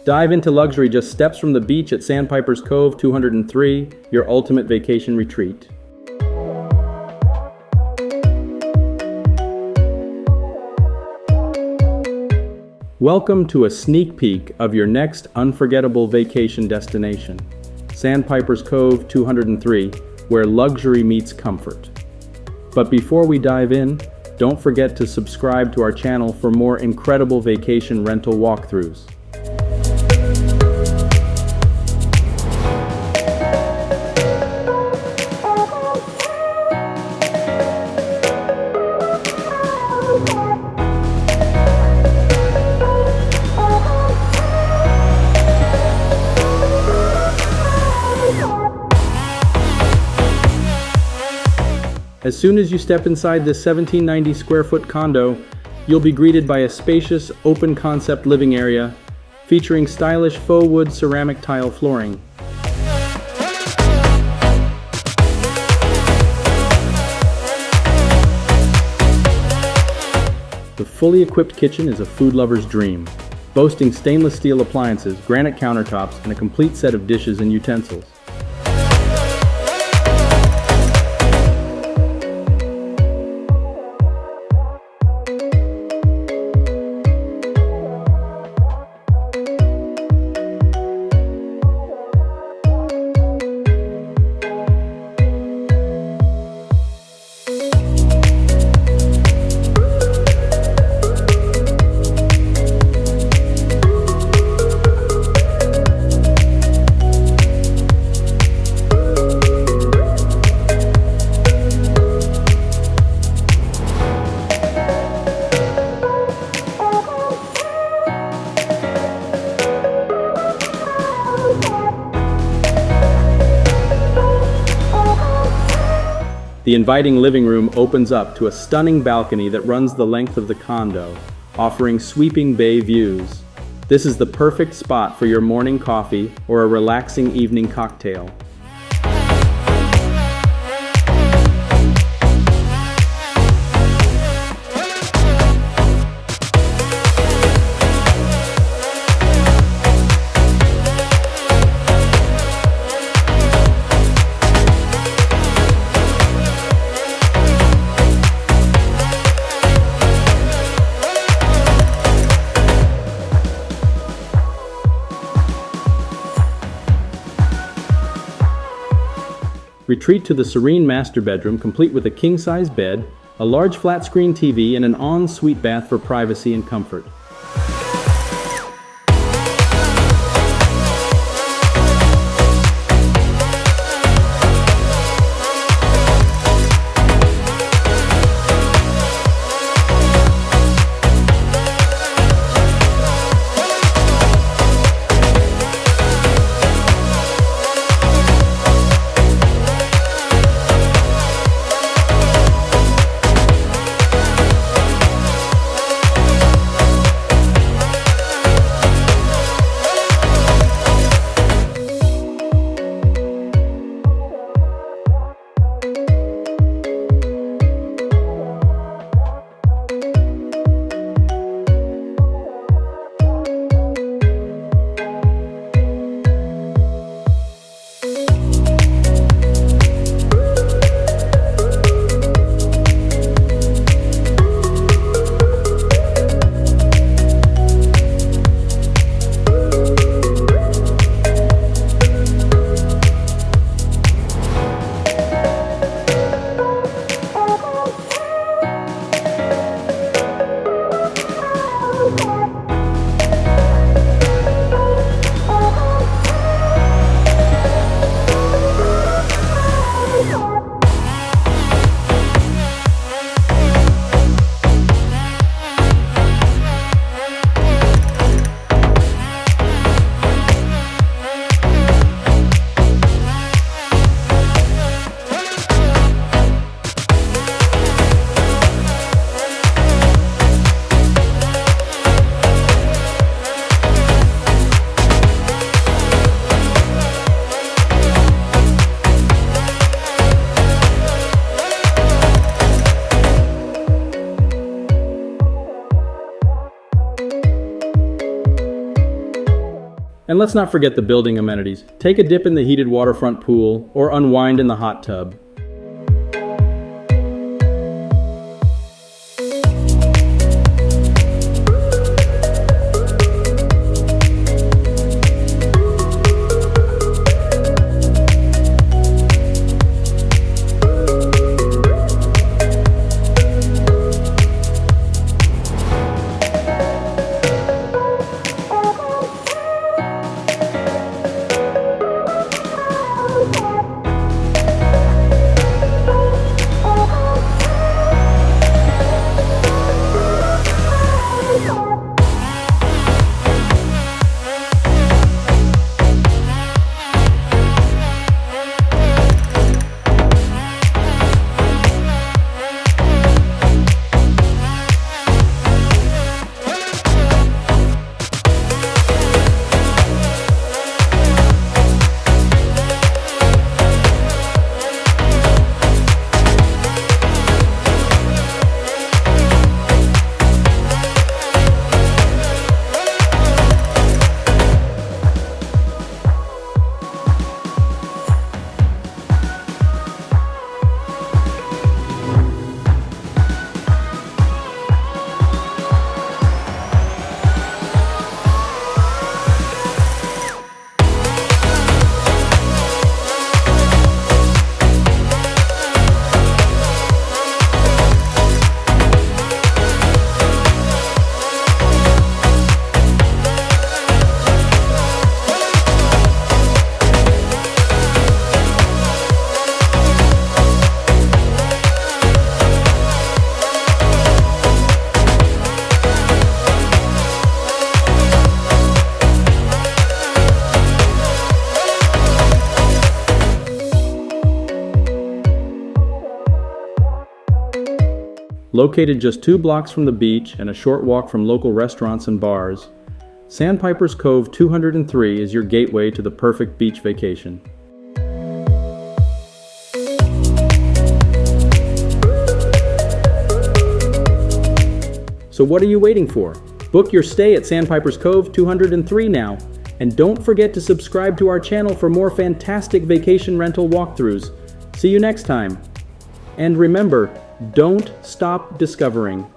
Dive into luxury just steps from the beach at Sandpiper's Cove 203, your ultimate vacation retreat. Welcome to a sneak peek of your next unforgettable vacation destination, Sandpiper's Cove 203, where luxury meets comfort. But before we dive in, don't forget to subscribe to our channel for more incredible vacation rental walkthroughs. As soon as you step inside this 1790 square foot condo, you'll be greeted by a spacious, open concept living area featuring stylish faux wood ceramic tile flooring. The fully equipped kitchen is a food lover's dream, boasting stainless steel appliances, granite countertops, and a complete set of dishes and utensils. The inviting living room opens up to a stunning balcony that runs the length of the condo, offering sweeping bay views. This is the perfect spot for your morning coffee or a relaxing evening cocktail. Retreat to the serene master bedroom, complete with a king-size bed, a large flat-screen TV, and an en-suite bath for privacy and comfort. And let's not forget the building amenities. Take a dip in the heated waterfront pool or unwind in the hot tub. Located just 2 blocks from the beach and a short walk from local restaurants and bars, Sandpiper's Cove 203 is your gateway to the perfect beach vacation. So what are you waiting for? Book your stay at Sandpiper's Cove 203 now, and don't forget to subscribe to our channel for more fantastic vacation rental walkthroughs. See you next time. And remember, don't stop discovering.